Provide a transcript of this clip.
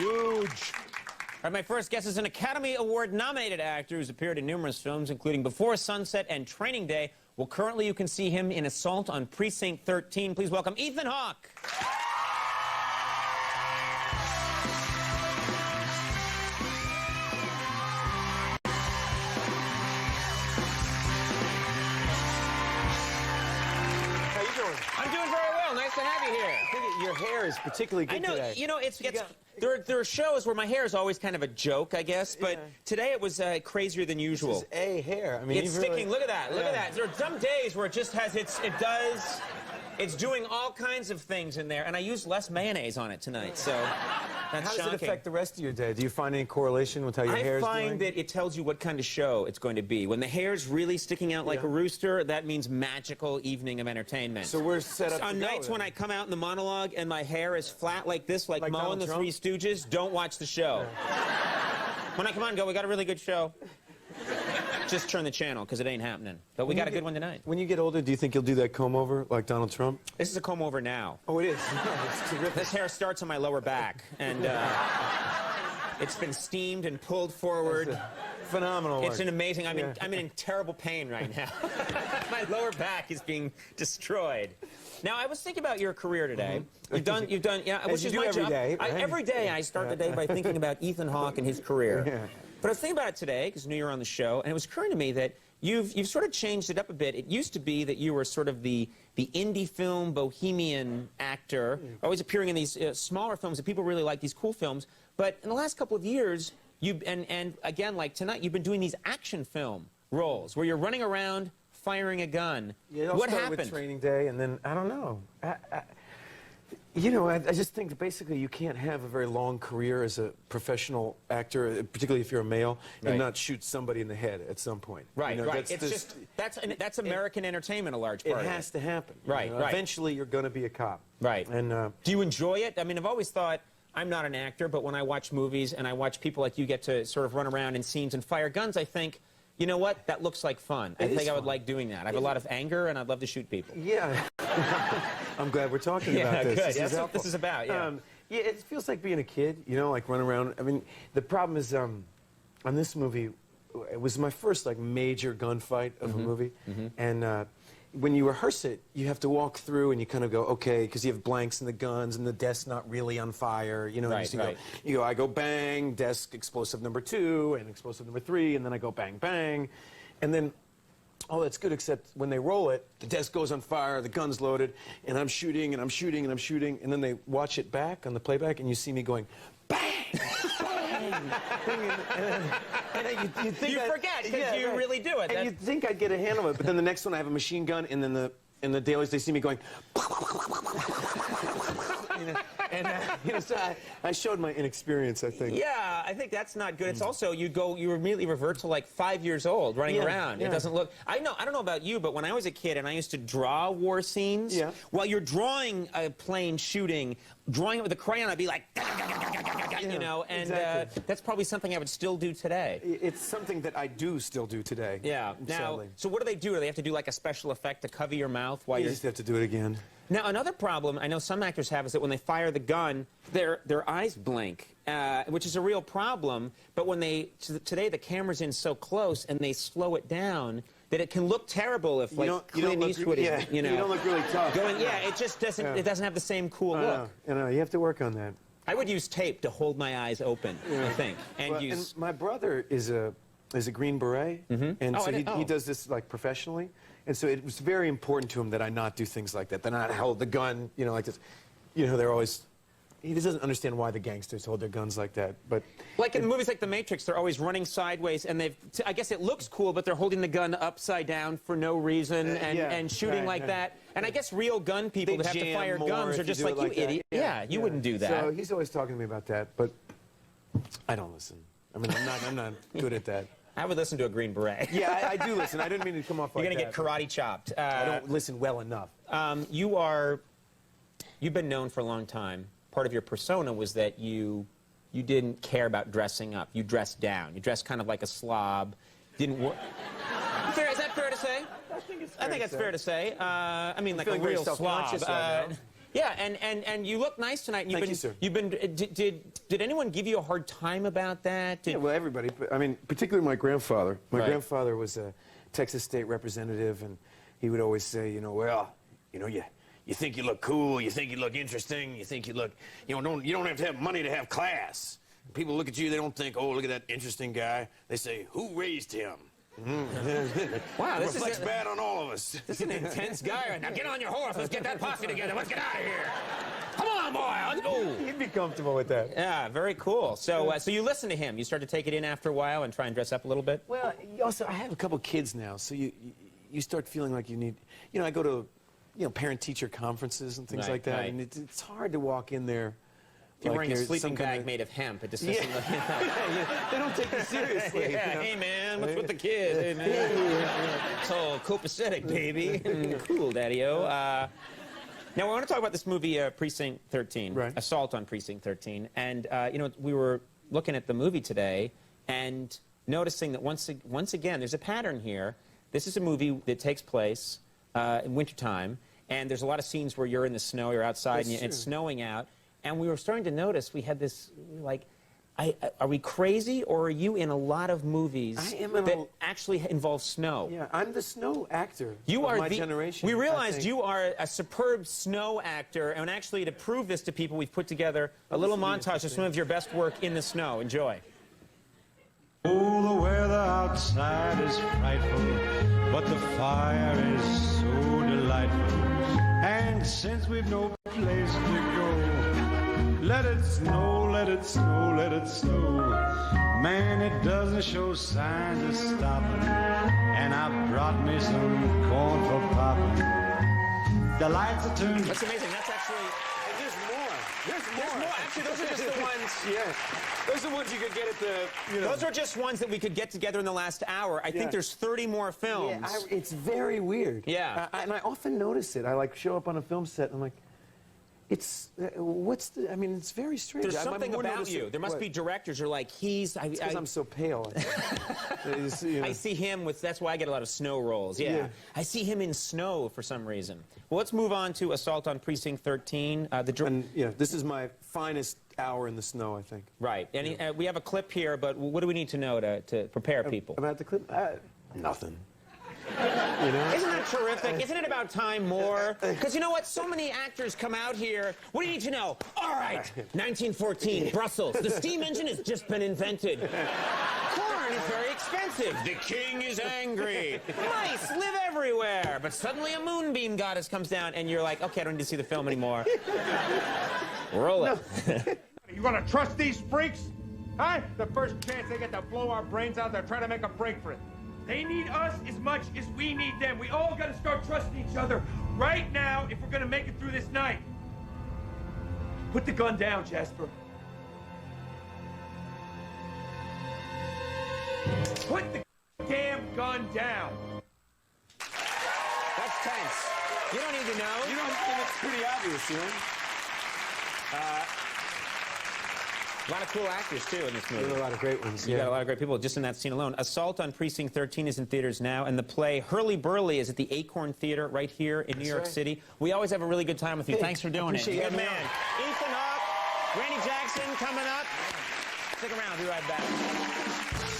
Huge. All right, my first guest is an Academy Award-nominated actor who's appeared in numerous films, including Before Sunset and Training Day. Well, currently you can see him in Assault on Precinct 13. Please welcome Ethan Hawke. How you doing? I'm doing very well. Nice to have you here. I think your hair is particularly good today. I know, you know, there are shows where my hair is always kind of a joke, I guess, but today it was crazier than usual. This is A hair. I mean, it's sticking. Look at that. Look at that. There are some days where it just has it's doing all kinds of things in there, and I used less mayonnaise on it tonight, so that's How does shocking. it affect the rest of your day? Do you find any correlation with how your hair is doing? I find that it tells you what kind of show it's going to be. When the hair's really sticking out like a rooster, that means magical evening of entertainment. So we're set up on to nights go, when I come out in the monologue and my hair is flat like this, like Mo Donald and the Trump? Three Stooges, don't watch the show. When I come on and go, we got a really good show, just turn the channel, because it ain't happening. But we got a good one tonight. When you get older, do you think you'll do that comb over like Donald Trump? This is a comb over now. Oh, it is. It's terrific. This hair starts on my lower back, and it's been steamed and pulled forward. Phenomenal work. It's an amazing. I'm in terrible pain right now. My lower back is being destroyed. Now, I was thinking about your career today. You've done, yeah, which is my every job. day, right? Every day I start the day by thinking about Ethan Hawke and his career. Yeah. But I was thinking about it today because I knew you were on the show, and it was occurring to me that you've sort of changed it up a bit. It used to be that you were sort of the indie film bohemian actor, always appearing in these smaller films that people really like, these cool films. But in the last couple of years, and again, like tonight, you've been doing these action film roles where you're running around firing a gun. Yeah, what start happened? with Training Day, and then I don't know. You know, I just think that basically you can't have a very long career as a professional actor, particularly if you're a male, and not shoot somebody in the head at some point. Right, you know, right. That's American entertainment, a large part. It has to happen. Right, right. Eventually, you're going to be a cop. Right. And do you enjoy it? I mean, I've always thought. I'm not an actor, but when I watch movies and I watch people like you get to sort of run around in scenes and fire guns, I think, you know what? That looks like fun. I think I would like doing that. I have a lot of anger, and I'd love to shoot people. Yeah. I'm glad we're talking about this. Good. That's what this is about, yeah. Yeah, it feels like being a kid, you know, like running around. I mean, the problem is, on this movie, it was my first, like, major gunfight of a movie. And when you rehearse it, you have to walk through and you kind of go, okay, because you have blanks in the guns and the desk's not really on fire, you know. Right, and you go, I go bang, desk explosive number 2 and explosive number 3, and then I go bang, bang. And then, oh, that's good, except when they roll it, the desk goes on fire, the gun's loaded, and I'm shooting, and I'm shooting, and I'm shooting, and then they watch it back on the playback, and you see me going, bang, bang, and you think you forget, because you really do it. And you'd think I'd get a handle of it, but then the next one I have a machine gun, and then in the dailies they see me going, you know, so I showed my inexperience, I think. Yeah, I think that's not good. It's also, you immediately revert to like 5 years old running around. It doesn't look, I don't know about you, but when I was a kid and I used to draw war scenes, while you're drawing a plane shooting, drawing it with a crayon, I'd be like, you know, and that's probably something I would still do today. It's something that I do still do today. Yeah. Now, sadly. so what do they do? Do they have to do like a special effect to cover your mouth while You just have to do it again. Now, another problem I know some actors have is that when they fire the gun, their eyes blink, which is a real problem. But when today the camera's in so close and they slow it down, that it can look terrible if, like, Clint Eastwood is, you know. You don't look really tough. It just doesn't, it doesn't have the same cool look. You know, you have to work on that. I would use tape to hold my eyes open, I think. And my brother is a Green Beret, and so he does this, like, professionally. And so it was very important to him that I not do things like that, that I not hold the gun, you know, like this. You know, they're always... He doesn't understand why the gangsters hold their guns like that, but... Like in movies like The Matrix, they're always running sideways, and I guess it looks cool, but they're holding the gun upside down for no reason, and shooting like that. And I guess real gun people that have to fire guns are just like, you idiot. Yeah, you wouldn't do that. So he's always talking to me about that, but I don't listen. I mean, I'm not good at that. I would listen to a Green Beret. Yeah, I do listen. I didn't mean to come off like that. You're going to get karate chopped. I don't listen well enough. You've been known for a long time. Part of your persona was that you didn't care about dressing up. You dressed down. You dressed kind of like a slob. Didn't work. Is that fair to say? I think it's I think that's fair to say. I mean, like a feeling very real slob. self-conscious right now. Yeah, and you look nice tonight. And Thank you, sir. You've been. Did anyone give you a hard time about that? Yeah, well, everybody. I mean, particularly my grandfather. My Right. grandfather was a Texas state representative, and he would always say, well, you think you look cool, you think you look interesting, you think you look, you don't have to have money to have class. People look at you, they don't think, oh, look at that interesting guy. They say, who raised him? Wow, this reflects bad on all of us. This is an intense guy. Now get on your horse. Let's get that posse together. Let's get out of here. Come on, boy. Let's go. You'd be comfortable with that. Yeah, very cool. So, so you listen to him. You start to take it in after a while and try and dress up a little bit. Well, I have a couple kids now, so you start feeling like you need. I go to, parent-teacher conferences and things like that, right. and it's hard to walk in there. If you're wearing a you're sleeping some bag kind of- made of hemp, it just doesn't look. They don't take you seriously. Yeah, hey man, what's with the kid? Hey man, it's all copacetic, baby. Cool, daddy-o. Now, I want to talk about this movie, Precinct 13, Right. Assault on Precinct 13. And, we were looking at the movie today and noticing that once again, there's a pattern here. This is a movie that takes place in wintertime, and there's a lot of scenes where you're in the snow, you're outside, and it's snowing out. And we were starting to notice we had this, like, are we crazy, or are you in a lot of movies that actually involve snow? Yeah, I'm the snow actor You of are my generation. We I realized think. you are a superb snow actor, and actually, to prove this to people, we've put together a little montage of some of your best work in the snow. Enjoy. Oh, the weather outside is frightful, but the fire is so delightful. And since we've no place to go, let it snow, let it snow, let it snow. Man, it doesn't show signs of stopping, and I brought me some corn for popping. The lights are turned. That's amazing. That's actually... There's more. There's more. Actually, those are just the ones... Yeah. Those are ones you could get at the, Those are just ones that we could get together in the last hour. I think there's 30 more films. Yeah, it's very weird. Yeah. And I often notice it. I, show up on a film set, and I'm like, it's, it's very strange. There's I'm something more about noticing- you. There must What? be directors who are like, Because I'm so pale. I see him with, that's why I get a lot of snow rolls. Yeah. I see him in snow for some reason. Well, let's move on to Assault on Precinct 13. This is my finest hour in the snow, I think. Right. And we have a clip here, but what do we need to know to prepare people? About the clip? Nothing. Isn't that terrific? Isn't it about time more? Because you know what? So many actors come out here. What do you need to know? All right, 1914, Brussels. The steam engine has just been invented. Corn is very expensive. The king is angry. Mice live everywhere. But suddenly a moonbeam goddess comes down, and you're like, okay, I don't need to see the film anymore. Roll it. You gonna trust these freaks? Huh? The first chance they get to blow our brains out, they're trying to make a break for it. They need us as much as we need them. We all gotta start trusting each other right now if we're gonna make it through this night. Put the gun down, Jasper. Put the damn gun down. That's tense. You don't need to know. It's pretty obvious, A lot of cool actors, too, in this movie. There are a lot of great ones. You got a lot of great people just in that scene alone. Assault on Precinct 13 is in theaters now, and the play Hurly Burly is at the Acorn Theater right here in New York City. We always have a really good time with you. Hey, Thanks for doing it. appreciate Good it. man. Ethan Hawke, Randy Jackson coming up. Stick around. We'll be right back.